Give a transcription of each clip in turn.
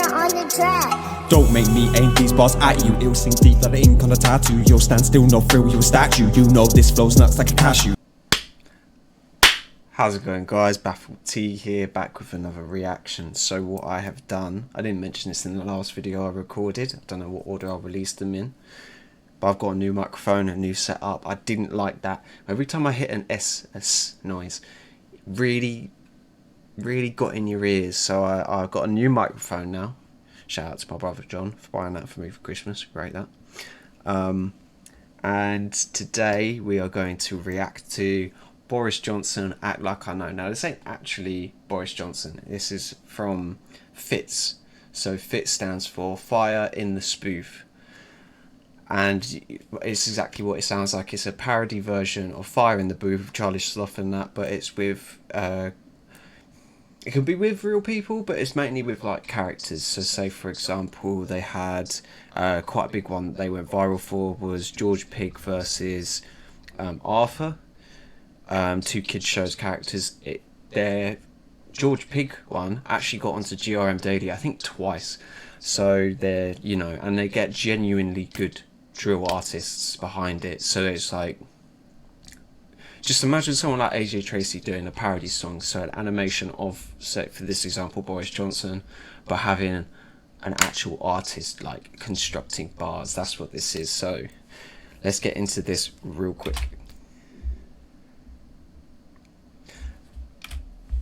Satire on the track. Don't make me aim these bars at you. It'll sink deep like the ink on a tattoo. You'll stand still, no thrill, you're a statue. You know this flow's nuts like a cashew. How's it going, guys? Baffled T here, back with another reaction. So what I have done, I didn't mention this in the last video I recorded. I don't know what order I'll release them in, but I've got a new microphone, a new setup. I didn't like that. Every time I hit an S noise, it really got in your ears. So I've got a new microphone now. Shout out to my brother John for buying that for me for Christmas. Great that. And today we are going to react to Boris Johnson, Act Like I Know. Now this ain't actually Boris Johnson. This is from FITS. So FITS stands for Fire in the Spoof. And it's exactly what it sounds like. It's a parody version of Fire in the Booth with Charlie Sloth and that, but it's with it can be with real people, but it's mainly with like characters. So say for example they had quite a big one that they went viral for was George Pig versus Arthur. Two kids shows characters. Their George Pig one actually got onto GRM Daily, I think twice. So they're, you know, and they get genuinely good drill artists behind it. So it's like, just imagine someone like AJ Tracy doing a parody song, so an animation of, say for this example, Boris Johnson, but having an actual artist like constructing bars. That's what this is. So let's get into this real quick.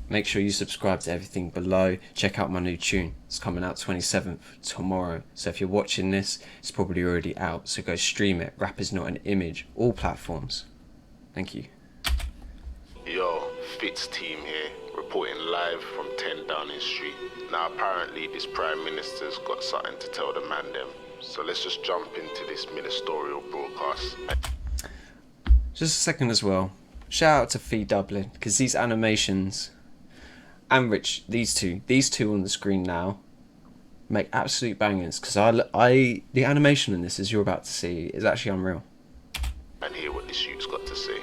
Make sure you subscribe to everything below. Check out my new tune. It's coming out 27th tomorrow. So if you're watching this, it's probably already out. So go stream it. Rap is not an image. All platforms. Thank you. Yo, Fitz team here, reporting live from 10 Downing Street. Now apparently this Prime Minister's got something to tell the man them. So let's just jump into this ministerial broadcast. Just a second as well. Shout out to Fee Dublin, because these animations, and Rich, these two on the screen now, make absolute bangers. Because the animation in this, as you're about to see, is actually unreal. And hear what this shoot's got to say.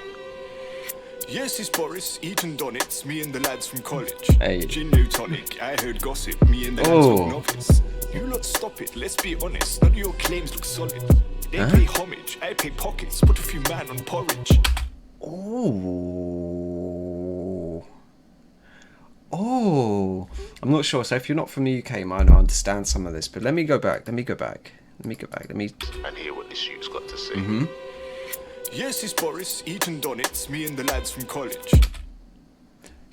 Yes, it's Boris, eating donuts, me and the lads from college. Hey. Gin no tonic, I heard gossip, me and the lads from novice. You lot stop it, let's be honest, none of your claims look solid. They pay homage, I pay pockets, put a few man on porridge. Oh, I'm not sure. So if you're not from the UK, you might not understand some of this, but let me go back. And hear what this shoot's got to say. Yes, it's Boris, eating donuts, me and the lads from college.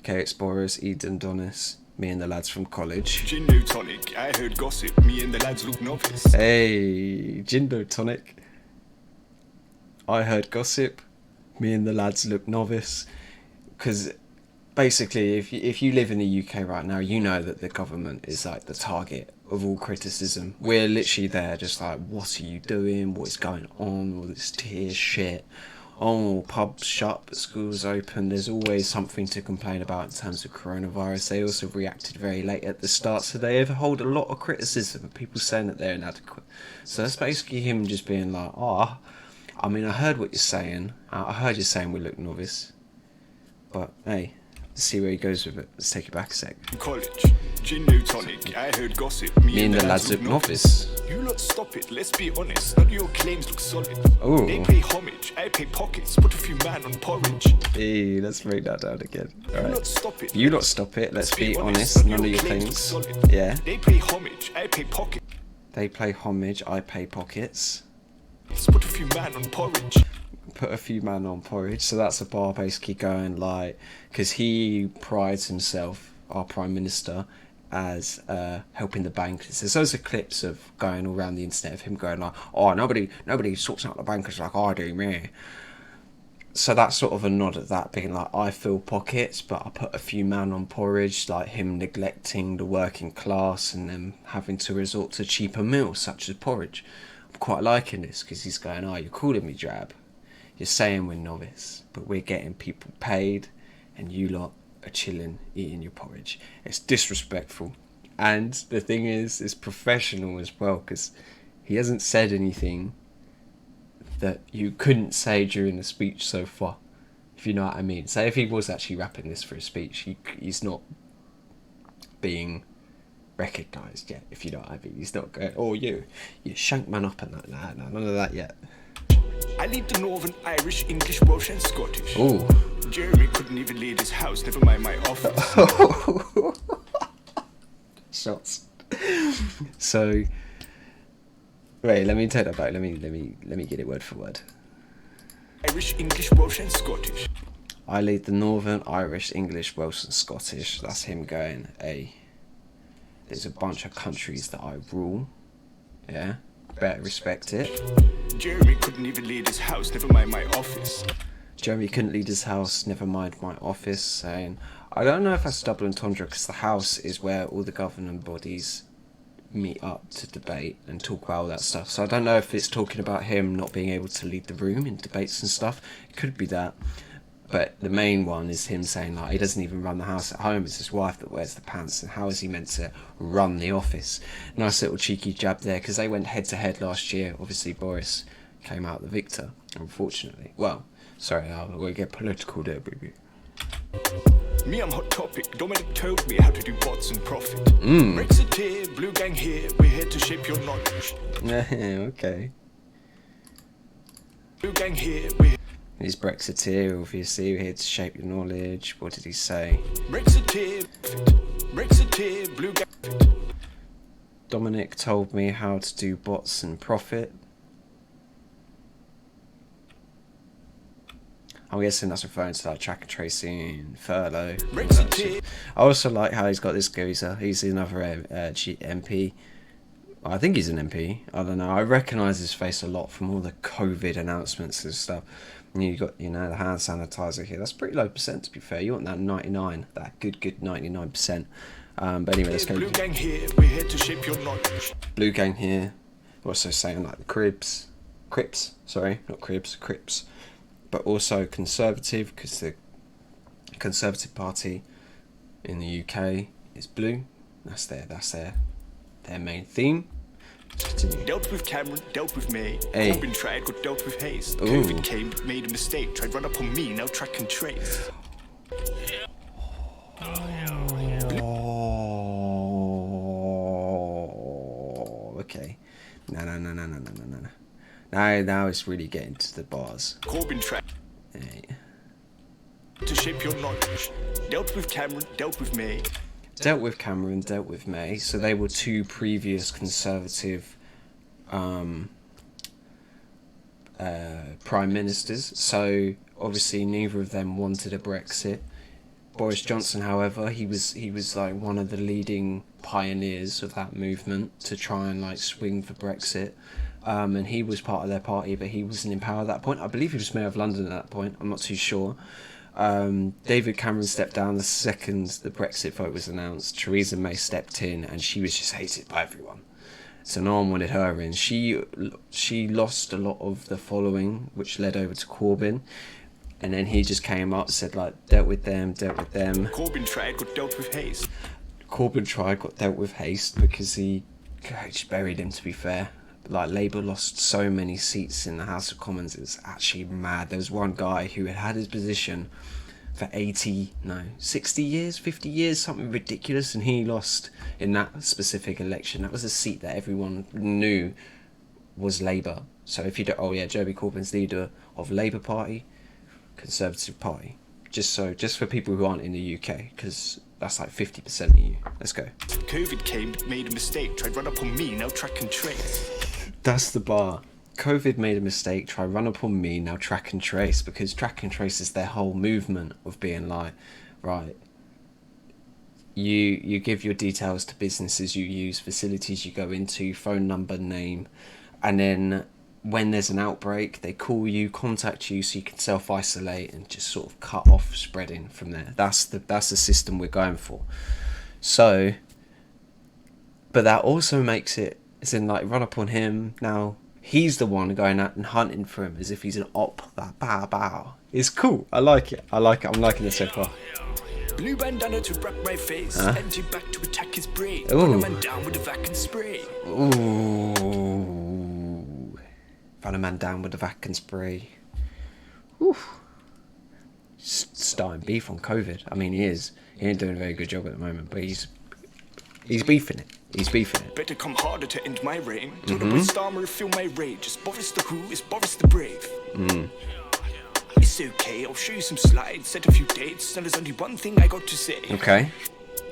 Okay, it's Boris, Eden, Donis, me and the lads from college. Gin no tonic, I heard gossip, me and the lads look novice. Hey, gin no tonic. I heard gossip, me and the lads look novice. Because basically, if you live in the UK right now, you know that the government is like the target of all criticism. We're literally there just like, what are you doing? What is going on? All this tear shit. Oh, pubs shut, but schools open. There's always something to complain about in terms of coronavirus. They also reacted very late at the start, so they hold a lot of criticism of people saying that they're inadequate. So that's basically him just being like, I mean, I heard what you're saying. I heard you saying we look novice. But hey, let's see where he goes with it. Let's take it back a sec. College, gin no tonic, I heard gossip, me and the lads look novice. You lot stop it, let's be honest, none of your claims look solid. Oh. They pay homage, I pay pockets, put a few man on porridge. Hey, let's break that down again. Alright. You lot stop it, let's be honest, none of your claims. Yeah. They pay homage, I pay pockets. They play homage, I pay pockets. Put a few man on porridge. Put a few man on porridge. So that's a bar basically going like, because he prides himself, our Prime Minister, as helping the bankers. There's those clips of going all around the internet of him going like, oh, nobody sorts out the bankers like I do, me. So that's sort of a nod at that, being like, I fill pockets, but I put a few man on porridge, like him neglecting the working class and them having to resort to cheaper meals such as porridge. I'm quite liking this because he's going, oh, you're calling me drab. You're saying we're novice, but we're getting people paid and you lot are chilling, eating your porridge. It's disrespectful. And the thing is, it's professional as well, because he hasn't said anything that you couldn't say during the speech so far, if you know what I mean. Say if he was actually rapping this for a speech, he's not being recognised yet, if you know what I mean. He's not going, oh, you shank man up and that. Nah, none of that yet. I lead the Northern Irish, English, Welsh and Scottish. Ooh. Jeremy couldn't even leave his house, never mind my office. Shots. So, wait, let me take that back. Let me get it word for word. Irish, English, Welsh and Scottish. I lead the Northern Irish, English, Welsh and Scottish. That's him going, hey, there's a bunch of countries that I rule. Yeah, better respect it. Jeremy couldn't even leave his house, never mind my office. Jeremy couldn't leave his house, never mind my office, saying, I don't know if that's double entendre, because the house is where all the governing bodies meet up to debate and talk about all that stuff. So I don't know if it's talking about him not being able to lead the room in debates and stuff. It could be that. But the main one is him saying, like, he doesn't even run the house at home. It's his wife that wears the pants. And how is he meant to run the office? Nice little cheeky jab there, because they went head-to-head last year. Obviously, Boris came out the victor, unfortunately. Well, sorry, we'll get political there, baby. Me, I'm hot topic. Dominic told me how to do bots and profit. Brexit here, blue gang here. We're here to shape your knowledge. Okay. Blue gang here, we're here. He's Brexiteer, obviously. We're here to shape your knowledge. What did he say? Brexit here, blue gang. Dominic told me how to do bots and profit. I'm guessing that's referring to like track and tracing, furlough. I also like how he's got this geezer. He's another MP. I think he's an MP. I don't know. I recognise his face a lot from all the COVID announcements and stuff. And you got, the hand sanitizer here. That's pretty low percent, to be fair. You want that 99, that good 99%. But anyway, let's go. Blue gang here, we're here to shape your knowledge. Blue gang here. Also saying like the Crips, sorry, not Cribs, Crips. But also Conservative, because the Conservative Party in the UK is blue. That's their main theme. Dealt with Cameron, dealt with May. Hey. Corbyn tried, got dealt with haste. Ooh. COVID came, made a mistake. Tried run up on me, now track and trace. Oh, okay. No. Now it's really getting to the bars. Corbyn tried to shape your knowledge. Dealt with Cameron, dealt with May. Dealt with Cameron, dealt with May. So they were two previous Conservative prime ministers. So obviously neither of them wanted a Brexit. Boris Johnson, however, he was like one of the leading pioneers of that movement to try and like swing for Brexit. And he was part of their party, but he wasn't in power at that point. I believe he was Mayor of London at that point. I'm not too sure. David Cameron stepped down the second the Brexit vote was announced. Theresa May stepped in, and she was just hated by everyone. So no one wanted her in. She lost a lot of the following, which led over to Corbyn. And then he just came up, said like, dealt with them. Corbyn tried, got dealt with haste. Corbyn tried, got dealt with haste because he just buried him, to be fair. Like, Labour lost so many seats in the House of Commons, it was actually mad. There was one guy who had his position for 60 years, 50 years, something ridiculous, and he lost in that specific election. That was a seat that everyone knew was Labour. So if you don't, Jeremy Corbyn's leader of Labour Party, Conservative Party. Just for people who aren't in the UK, because that's like 50% of you. Let's go. COVID came, made a mistake, tried run up on me, now track and trace. That's the bar. COVID made a mistake, try run up on me, now track and trace, because track and trace is their whole movement of being like, right, you give your details to businesses you use, facilities you go into, phone number, name, and then when there's an outbreak, they call you, contact you, so you can self-isolate and just sort of cut off spreading from there. That's the system we're going for. So, but that also makes it, as in like, run up on him, now he's the one going out and hunting for him as if he's an op. That bow. It's cool. I like it. I'm liking it so far. Blue bandana to wrap my face. Empty back to attack his brain. Ooh. Run a man down with a vac and spray. Ooh. Run a man down with a vac and spray. Oof. Starting beef on COVID. I mean, he is. He ain't doing a very good job at the moment, but he's He's beefing it. He's beefing it. Better come harder to end my reign. Till the West Armourer feel my rage. Is Boris the who? Is Boris the brave? It's okay, I'll show you some slides, set a few dates, and there's only one thing I got to say. Okay.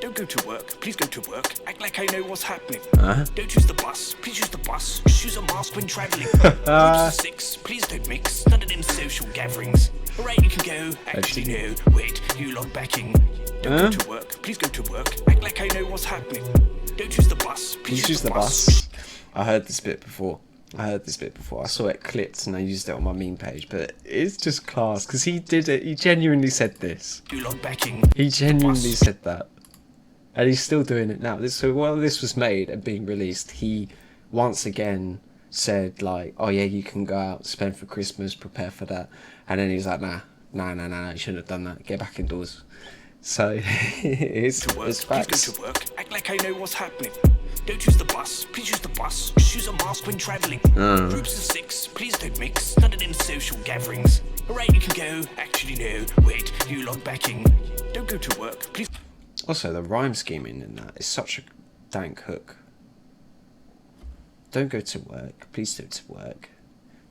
Don't go to work, please go to work. Act like I know what's happening. Don't use the bus, please use the bus. Just use a mask when travelling. Groups of 6, please don't mix. None of them social gatherings. Alright, you can go. Actually, no. Wait, you lot backing. Don't go to work, please go to work. Act like I know what's happening. Don't use the bus, please use the bus. I heard this bit before. I saw it clipped and I used it on my meme page, but it's just class because he did it. He genuinely said this. You lot backing. He genuinely said that. And he's still doing it now. So while this was made and being released, he once again said like, oh yeah, you can go out, spend for Christmas, prepare for that. And then he's like, nah, you shouldn't have done that. Get back indoors. So it's facts. Please go to work. Act like I know what's happening. Don't use the bus, please use the bus. Just use a mask when travelling. Groups of 6, please don't mix. None of them social gatherings. Alright, you can go. Actually, no. Wait, you lot backing. Don't go to work, please. Also, the rhyme scheming in that is such a dank hook. Don't go to work, please go to work.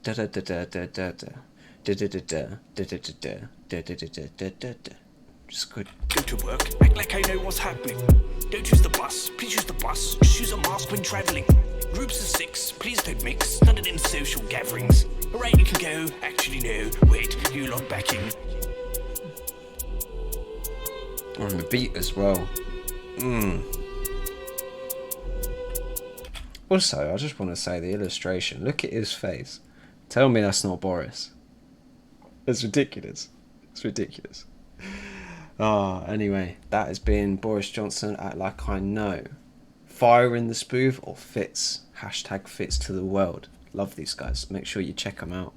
Da da da da da da da da da da da da da da da da da da. Just good. Go to work, act like I know what's happening. Don't use the bus, please use the bus. Just use a mask when travelling. Groups of 6, please don't mix. None of them social gatherings. Alright, you can go. Actually, no. Wait, you lot backing. On the beat as well. Also, I just want to say the illustration. Look at his face. Tell me that's not Boris. It's ridiculous. It's ridiculous. Anyway, that has been Boris Johnson, Act Like I Know. Fire in the Spoof or Fits. #Fits to the world. Love these guys. Make sure you check them out.